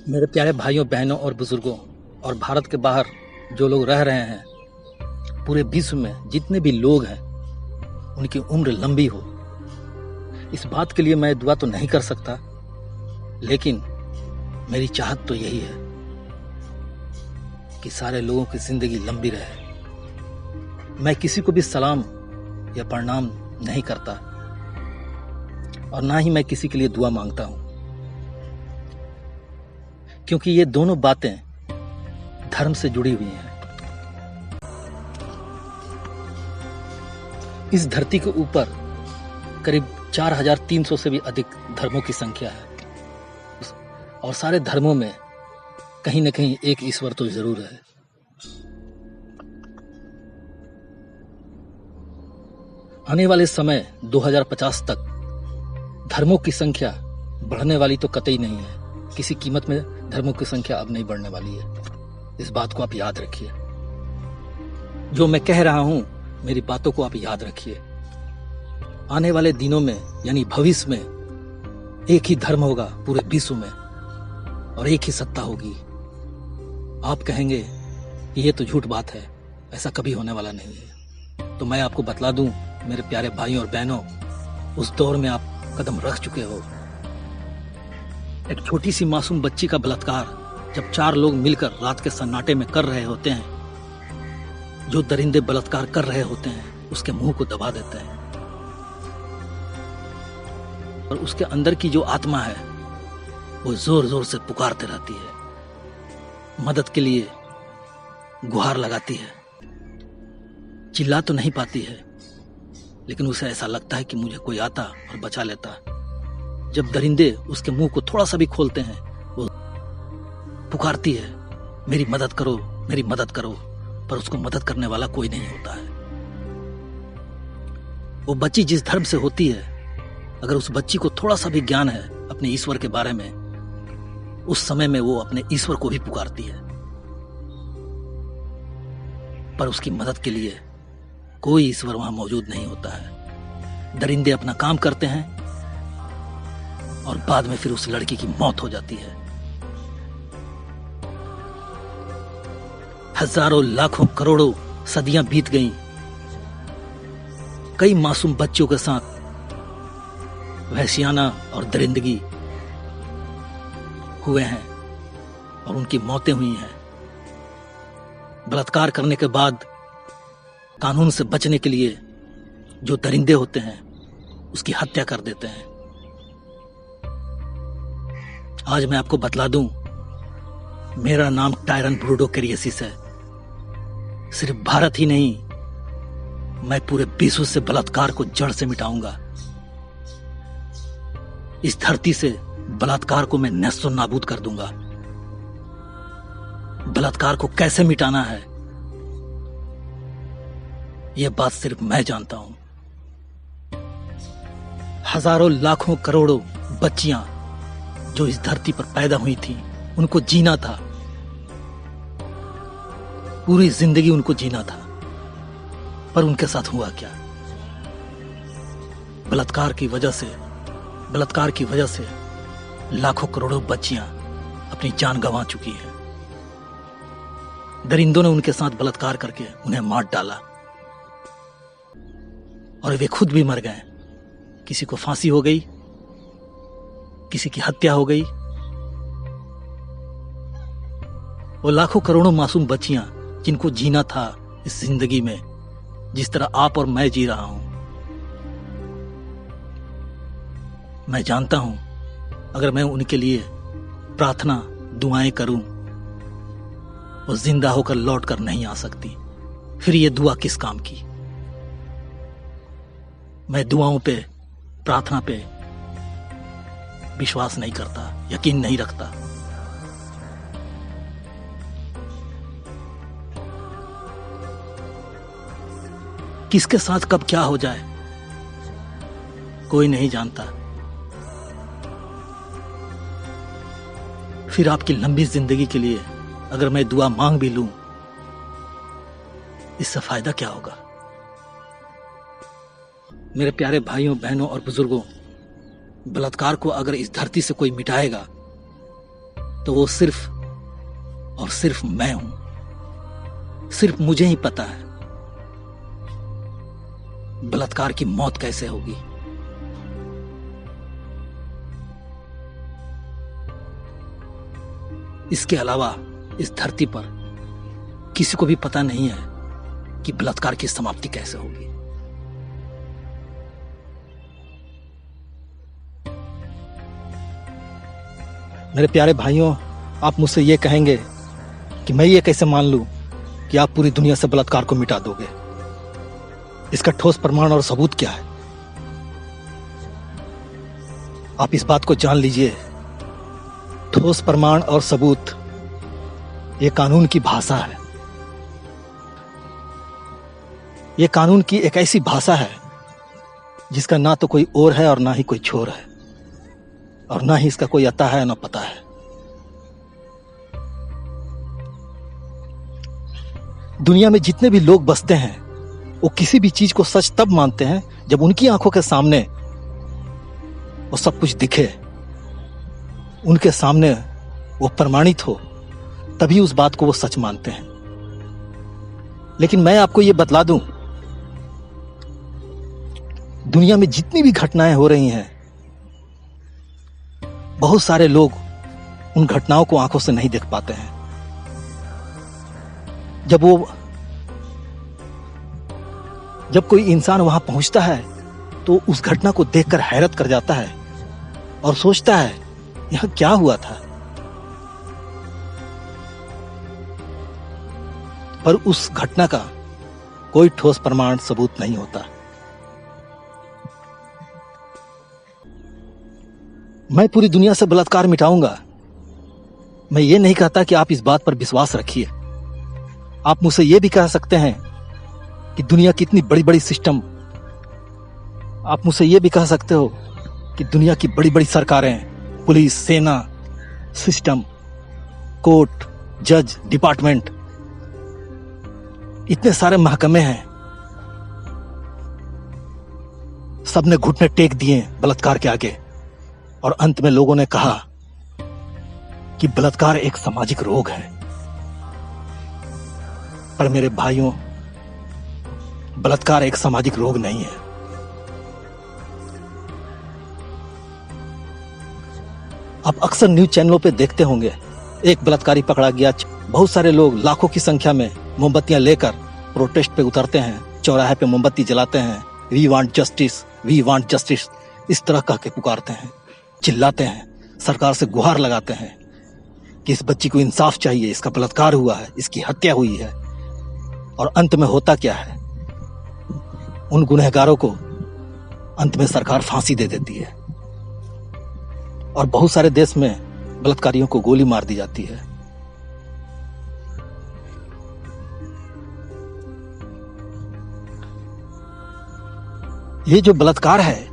मेरे प्यारे भाइयों बहनों और बुजुर्गों और भारत के बाहर जो लोग रह रहे हैं, पूरे विश्व में जितने भी लोग हैं उनकी उम्र लंबी हो, इस बात के लिए मैं दुआ तो नहीं कर सकता, लेकिन मेरी चाहत तो यही है कि सारे लोगों की जिंदगी लंबी रहे। मैं किसी को भी सलाम या प्रणाम नहीं करता और ना ही मैं किसी के लिए दुआ मांगता हूं, क्योंकि ये दोनों बातें धर्म से जुड़ी हुई हैं। इस धरती के ऊपर करीब 4300 से भी अधिक धर्मों की संख्या है और सारे धर्मों में कहीं न कहीं एक ईश्वर तो जरूर है। आने वाले समय 2050 तक धर्मों की संख्या बढ़ने वाली तो कतई नहीं है। किसी कीमत में धर्मों की संख्या अब नहीं बढ़ने वाली है, इस बात को आप याद रखिए। जो मैं कह रहा हूं, मेरी बातों को आप याद रखिए। आने वाले दिनों में यानी भविष्य में एक ही धर्म होगा पूरे विश्व में और एक ही सत्ता होगी। आप कहेंगे कि ये तो झूठ बात है, ऐसा कभी होने वाला नहीं है। तो मैं आपको बतला दूं मेरे प्यारे भाइयों और बहनों, उस दौर में आप कदम रख चुके हो। एक छोटी सी मासूम बच्ची का बलात्कार जब 4 लोग मिलकर रात के सन्नाटे में कर रहे होते हैं, जो दरिंदे बलात्कार कर रहे होते हैं उसके मुंह को दबा देते हैं और उसके अंदर की जो आत्मा है वो जोर जोर से पुकारते रहती है, मदद के लिए गुहार लगाती है। चिल्ला तो नहीं पाती है, लेकिन उसे ऐसा लगता है कि मुझे कोई आता और बचा लेता। जब दरिंदे उसके मुंह को थोड़ा सा भी खोलते हैं, वो पुकारती है, मेरी मदद करो, मेरी मदद करो, पर उसको मदद करने वाला कोई नहीं होता है। वो बच्ची जिस धर्म से होती है, अगर उस बच्ची को थोड़ा सा भी ज्ञान है अपने ईश्वर के बारे में, उस समय में वो अपने ईश्वर को भी पुकारती है, पर उसकी मदद के लिए कोई ईश्वर वहां मौजूद नहीं होता है। दरिंदे अपना काम करते हैं और बाद में फिर उस लड़की की मौत हो जाती है। हजारों लाखों करोड़ों सदियां बीत गईं, कई मासूम बच्चों के साथ वहशियाना और दरिंदगी हुए हैं और उनकी मौतें हुई हैं। बलात्कार करने के बाद कानून से बचने के लिए जो दरिंदे होते हैं उसकी हत्या कर देते हैं। आज मैं आपको बतला दूं, मेरा नाम टायरन ब्रूडो कैरियसिस है। सिर्फ भारत ही नहीं, मैं पूरे विश्व से बलात्कार को जड़ से मिटाऊंगा। इस धरती से बलात्कार को मैं नैस्तो नाबूद कर दूंगा। बलात्कार को कैसे मिटाना है, यह बात सिर्फ मैं जानता हूं। हजारों लाखों करोड़ों बच्चियां जो इस धरती पर पैदा हुई थी, उनको जीना था, पूरी जिंदगी उनको जीना था, पर उनके साथ हुआ क्या? बलात्कार की वजह से लाखों करोड़ों बच्चियां अपनी जान गंवा चुकी हैं। दरिंदों ने उनके साथ बलात्कार करके उन्हें मार डाला और वे खुद भी मर गए। किसी को फांसी हो गई, किसी की हत्या हो गई वो लाखों करोड़ों मासूम बच्चियां जिनको जीना था इस जिंदगी में जिस तरह आप और मैं जी रहा हूं। मैं जानता हूं अगर मैं उनके लिए प्रार्थना दुआएं करूं वो जिंदा होकर लौट कर नहीं आ सकती। फिर ये दुआ किस काम की। मैं दुआओं पे, प्रार्थना पे विश्वास नहीं करता, यकीन नहीं रखता। किसके साथ कब क्या हो जाए कोई नहीं जानता। फिर आपकी लंबी जिंदगी के लिए अगर मैं दुआ मांग भी लूं, इससे फायदा क्या होगा। मेरे प्यारे भाइयों, बहनों और बुजुर्गों, बलात्कार को अगर इस धरती से कोई मिटाएगा तो वो सिर्फ और सिर्फ मैं हूं। सिर्फ मुझे ही पता है बलात्कार की मौत कैसे होगी। इसके अलावा इस धरती पर किसी को भी पता नहीं है कि बलात्कार की समाप्ति कैसे होगी। मेरे प्यारे भाइयों, आप मुझसे ये कहेंगे कि मैं ये कैसे मान लूं कि आप पूरी दुनिया से बलात्कार को मिटा दोगे। इसका ठोस प्रमाण और सबूत क्या है। आप इस बात को जान लीजिए, ठोस प्रमाण और सबूत ये कानून की भाषा है। ये कानून की एक ऐसी भाषा है जिसका ना तो कोई और है और ना ही कोई छोर है, और ना ही इसका कोई अता है ना पता है। दुनिया में जितने भी लोग बसते हैं वो किसी भी चीज को सच तब मानते हैं जब उनकी आंखों के सामने वो सब कुछ दिखे, उनके सामने वो प्रमाणित हो, तभी उस बात को वो सच मानते हैं। लेकिन मैं आपको ये बतला दूं, दुनिया में जितनी भी घटनाएं हो रही हैं, बहुत सारे लोग उन घटनाओं को आंखों से नहीं देख पाते हैं। जब कोई इंसान वहां पहुंचता है तो उस घटना को देखकर हैरत कर जाता है और सोचता है यहां क्या हुआ था। पर उस घटना का कोई ठोस प्रमाण सबूत नहीं होता। मैं पूरी दुनिया से बलात्कार मिटाऊंगा। मैं ये नहीं कहता कि आप इस बात पर विश्वास रखिए। आप मुझसे ये भी कह सकते हैं कि दुनिया की इतनी बड़ी बड़ी सिस्टम, आप मुझसे ये भी कह सकते हो कि दुनिया की बड़ी बड़ी सरकारें, पुलिस, सेना, सिस्टम, कोर्ट, जज, डिपार्टमेंट, इतने सारे महकमे हैं, सबने घुटने टेक दिए बलात्कार के आगे, और अंत में लोगों ने कहा कि बलात्कार एक सामाजिक रोग है। पर मेरे भाइयों, बलात्कार एक सामाजिक रोग नहीं है। आप अक्सर न्यूज चैनलों पे देखते होंगे, एक बलात्कारी पकड़ा गया, बहुत सारे लोग लाखों की संख्या में मोमबत्तियां लेकर प्रोटेस्ट पे उतरते हैं, चौराहे पे मोमबत्ती जलाते हैं, we want justice, we want justice, इस तरह कह के पुकारते हैं, चिल्लाते हैं, सरकार से गुहार लगाते हैं कि इस बच्ची को इंसाफ चाहिए, इसका बलात्कार हुआ है, इसकी हत्या हुई है। और अंत में होता क्या है, उन गुनहगारों को अंत में सरकार फांसी दे देती है, और बहुत सारे देश में बलात्कारियों को गोली मार दी जाती है। ये जो बलात्कार है,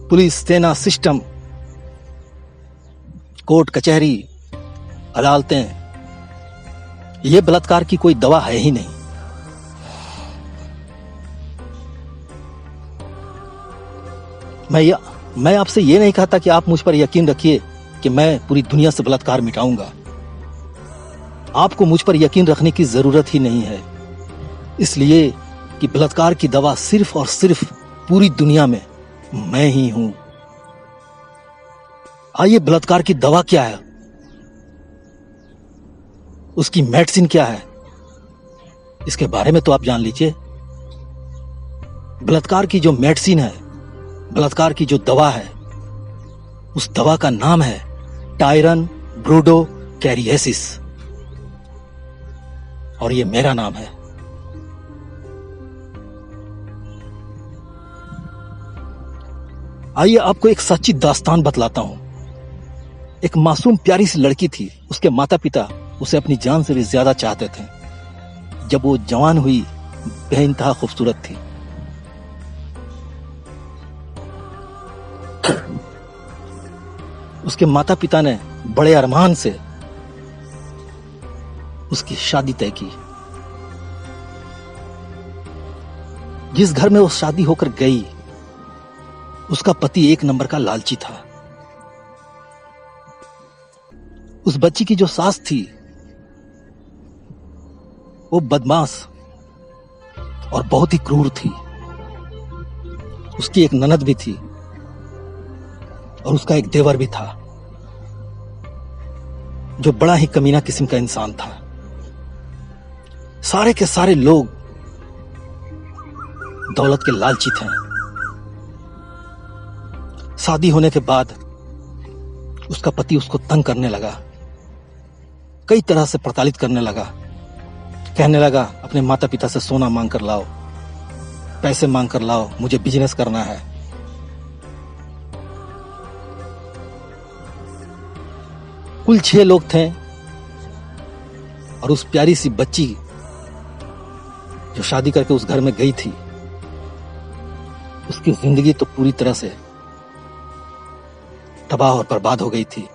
पुलिस, सेना, सिस्टम, कोर्ट कचहरी, अदालतें, ये बलात्कार की कोई दवा है ही नहीं। मैं आपसे ये नहीं कहता कि आप मुझ पर यकीन रखिए कि मैं पूरी दुनिया से बलात्कार मिटाऊंगा। आपको मुझ पर यकीन रखने की जरूरत ही नहीं है, इसलिए कि बलात्कार की दवा सिर्फ और सिर्फ पूरी दुनिया में मैं ही हूं। आइए, बलात्कार की दवा क्या है उसकी मेडिसिन क्या है, इसके बारे में तो आप जान लीजिए। बलात्कार की जो मेडिसिन है, बलात्कार की जो दवा है, उस दवा का नाम है टायरन ब्रूडो कैरिएसिस, और ये मेरा नाम है। आइए आपको एक सच्ची दास्तान बतलाता हूं। एक मासूम प्यारी सी लड़की थी, उसके माता पिता उसे अपनी जान से भी ज्यादा चाहते थे। जब वो जवान हुई, बेइंतहा खूबसूरत थी। उसके माता पिता ने बड़े अरमान से उसकी शादी तय की। जिस घर में वो शादी होकर गई, उसका पति एक नंबर का लालची था। उस बच्ची की जो सास थी, वो बदमाश और बहुत ही क्रूर थी। उसकी एक ननद भी थी और उसका एक देवर भी था, जो बड़ा ही कमीना किस्म का इंसान था। सारे के सारे लोग दौलत के लालची थे। शादी होने के बाद उसका पति उसको तंग करने लगा, कई तरह से प्रताड़ित करने लगा। कहने लगा, अपने माता पिता से सोना मांग कर लाओ, पैसे मांग कर लाओ, मुझे बिजनेस करना है। कुल 6 लोग थे और उस प्यारी सी बच्ची जो शादी करके उस घर में गई थी, उसकी जिंदगी तो पूरी तरह से तबाह और बर्बाद हो गई थी।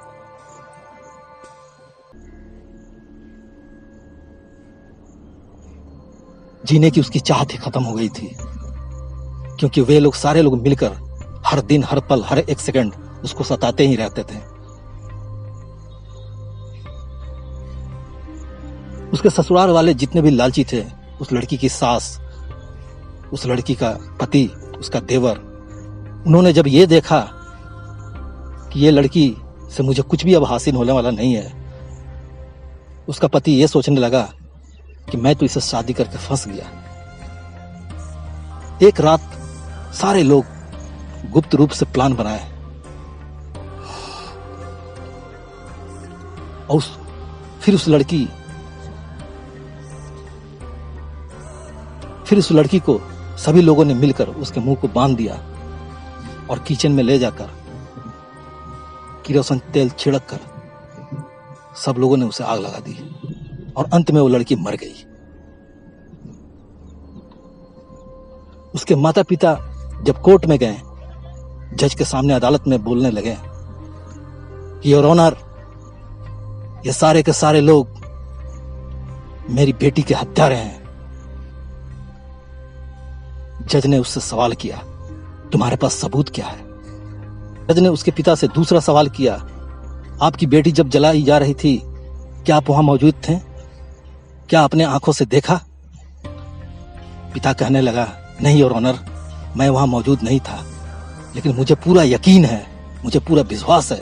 जीने की उसकी चाहत ही खत्म हो गई थी, क्योंकि वे लोग सारे लोग मिलकर हर दिन, हर पल, हर एक सेकंड उसको सताते ही रहते थे। उसके ससुराल वाले जितने भी लालची थे, उस लड़की की सास, उस लड़की का पति, उसका देवर, उन्होंने जब ये देखा कि ये लड़की से मुझे कुछ भी अब हासिल होने वाला नहीं है, उसका पति ये सोचने लगा कि मैं तो इसे शादी करके फंस गया। एक रात सारे लोग गुप्त रूप से प्लान बनाए और फिर उस लड़की को सभी लोगों ने मिलकर उसके मुंह को बांध दिया और किचन में ले जाकर किरोसिन तेल छिड़क कर सब लोगों ने उसे आग लगा दी और अंत में वो लड़की मर गई। उसके माता पिता जब कोर्ट में गए, जज के सामने अदालत में बोलने लगे कि योर ऑनर, ये सारे के सारे लोग मेरी बेटी के हत्यारे हैं। जज ने उससे सवाल किया, तुम्हारे पास सबूत क्या है? जज ने उसके पिता से दूसरा सवाल किया, आपकी बेटी जब जलाई जा रही थी, क्या आप वहां मौजूद थे? क्या आपने आंखों से देखा? पिता कहने लगा, नहीं योर ऑनर, मैं वहां मौजूद नहीं था, लेकिन मुझे पूरा यकीन है, मुझे पूरा विश्वास है।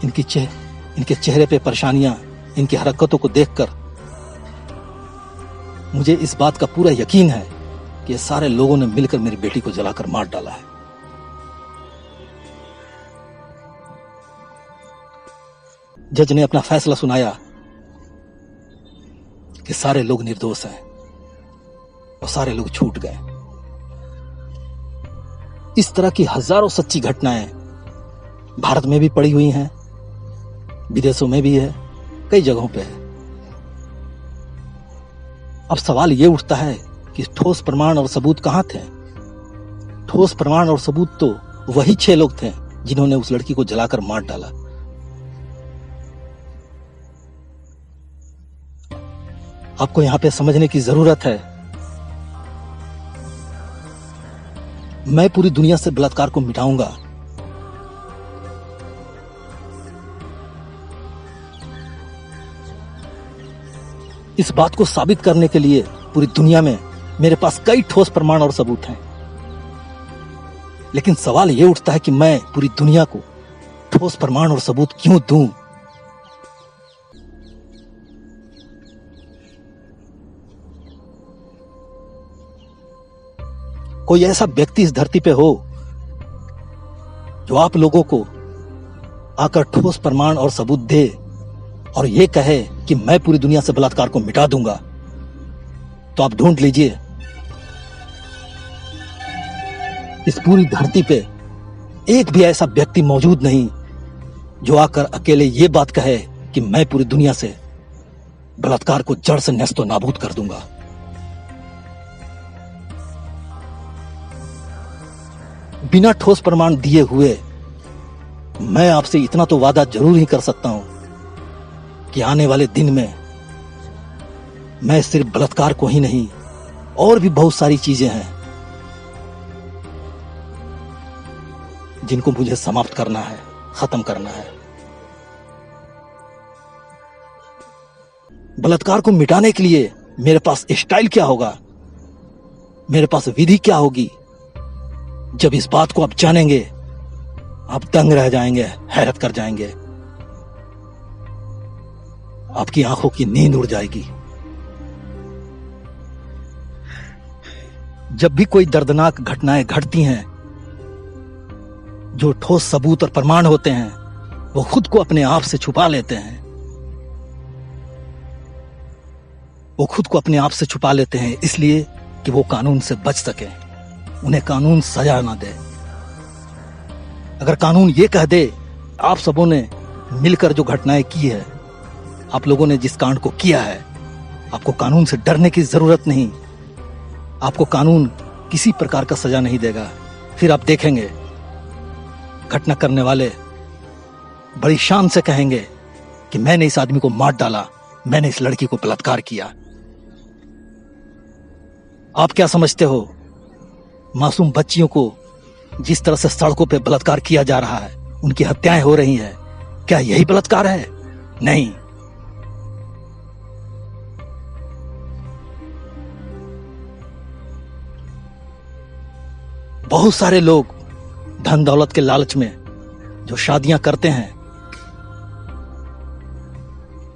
इनके चेहरे पे परेशानियां, इनकी हरकतों को देखकर मुझे इस बात का पूरा यकीन है कि ये सारे लोगों ने मिलकर मेरी बेटी को जलाकर मार डाला है। जज ने अपना फैसला सुनाया कि सारे लोग निर्दोष हैं और सारे लोग छूट गए। इस तरह की हजारों सच्ची घटनाएं भारत में भी पड़ी हुई हैं, विदेशों में भी है, कई जगहों पे है। अब सवाल ये उठता है कि ठोस प्रमाण और सबूत कहां थे? ठोस प्रमाण और सबूत तो वही 6 लोग थे जिन्होंने उस लड़की को जलाकर मार डाला। आपको यहां पे समझने की जरूरत है, मैं पूरी दुनिया से बलात्कार को मिटाऊंगा। इस बात को साबित करने के लिए पूरी दुनिया में मेरे पास कई ठोस प्रमाण और सबूत हैं। लेकिन सवाल यह उठता है कि मैं पूरी दुनिया को ठोस प्रमाण और सबूत क्यों दूं? कोई ऐसा व्यक्ति इस धरती पे हो जो आप लोगों को आकर ठोस प्रमाण और सबूत दे और ये कहे कि मैं पूरी दुनिया से बलात्कार को मिटा दूंगा, तो आप ढूंढ लीजिए। इस पूरी धरती पे एक भी ऐसा व्यक्ति मौजूद नहीं जो आकर अकेले ये बात कहे कि मैं पूरी दुनिया से बलात्कार को जड़ से नष्ट नाबूद कर दूंगा। बिना ठोस प्रमाण दिए हुए मैं आपसे इतना तो वादा जरूर ही कर सकता हूं कि आने वाले दिन में मैं सिर्फ बलात्कार को ही नहीं, और भी बहुत सारी चीजें हैं जिनको मुझे समाप्त करना है, खत्म करना है। बलात्कार को मिटाने के लिए मेरे पास स्टाइल क्या होगा, मेरे पास विधि क्या होगी, जब इस बात को आप जानेंगे आप दंग रह जाएंगे, हैरत कर जाएंगे, आपकी आंखों की नींद उड़ जाएगी। जब भी कोई दर्दनाक घटनाएं घटती हैं जो ठोस सबूत और प्रमाण होते हैं, वो खुद को अपने आप से छुपा लेते हैं। वो खुद को अपने आप से छुपा लेते हैं इसलिए कि वो कानून से बच सके, उन्हें कानून सजा ना दे। अगर कानून ये कह दे आप सबों ने मिलकर जो घटनाएं की है, आप लोगों ने जिस कांड को किया है, आपको कानून से डरने की जरूरत नहीं, आपको कानून किसी प्रकार का सजा नहीं देगा। फिर आप देखेंगे घटना करने वाले बड़ी शान से कहेंगे कि मैंने इस आदमी को मार डाला, मैंने इस लड़की को बलात्कार किया। आप क्या समझते हो, मासूम बच्चियों को जिस तरह से सड़कों पे बलात्कार किया जा रहा है, उनकी हत्याएं हो रही हैं, क्या यही बलात्कार है? नहीं। बहुत सारे लोग धन दौलत के लालच में जो शादियां करते हैं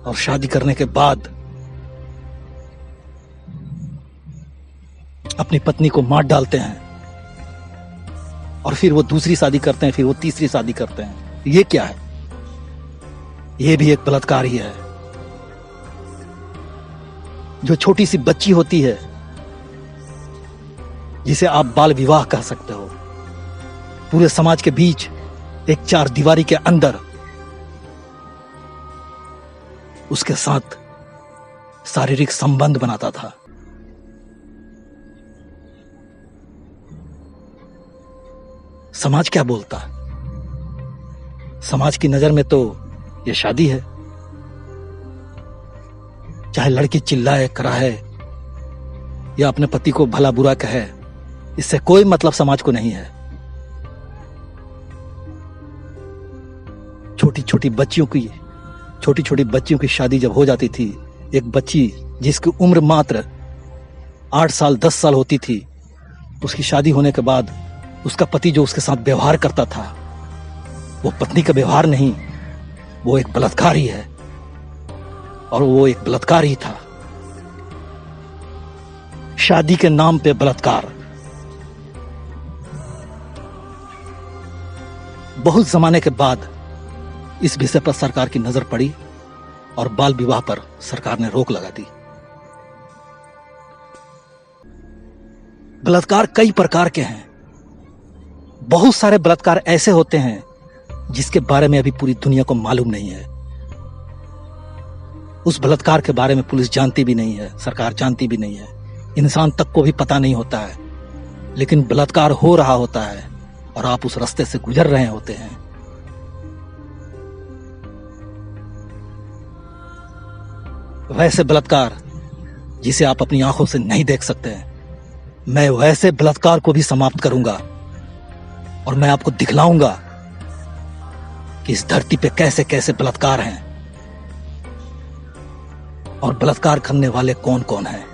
और शादी करने के बाद अपनी पत्नी को मार डालते हैं और फिर वो दूसरी शादी करते हैं, फिर वो तीसरी शादी करते हैं, ये क्या है? ये भी एक बलात्कार ही है। जो छोटी सी बच्ची होती है जिसे आप बाल विवाह कह सकते हो, पूरे समाज के बीच एक चार दीवारी के अंदर उसके साथ शारीरिक संबंध बनाता था। समाज क्या बोलता? समाज की नजर में तो ये शादी है। चाहे लड़की चिल्लाए कराहे या अपने पति को भला बुरा कहे, इससे कोई मतलब समाज को नहीं है। छोटी छोटी बच्चियों की शादी जब हो जाती थी, एक बच्ची जिसकी उम्र मात्र 8 साल 10 साल होती थी, उसकी शादी होने के बाद उसका पति जो उसके साथ व्यवहार करता था, वो पत्नी का व्यवहार नहीं, वो एक बलात्कार ही है। और वो एक बलात्कार ही था, शादी के नाम पे बलात्कार। बहुत जमाने के बाद इस विषय पर सरकार की नजर पड़ी और बाल विवाह पर सरकार ने रोक लगा दी। बलात्कार कई प्रकार के हैं। बहुत सारे बलात्कार ऐसे होते हैं जिसके बारे में अभी पूरी दुनिया को मालूम नहीं है। उस बलात्कार के बारे में पुलिस जानती भी नहीं है, सरकार जानती भी नहीं है, इंसान तक को भी पता नहीं होता है, लेकिन बलात्कार हो रहा होता है और आप उस रास्ते से गुजर रहे होते हैं। वैसे बलात्कार जिसे आप अपनी आंखों से नहीं देख सकते, मैं वैसे बलात्कार को भी समाप्त करूंगा और मैं आपको दिखलाऊंगा कि इस धरती पे कैसे कैसे बलात्कार हैं और बलात्कार करने वाले कौन कौन हैं।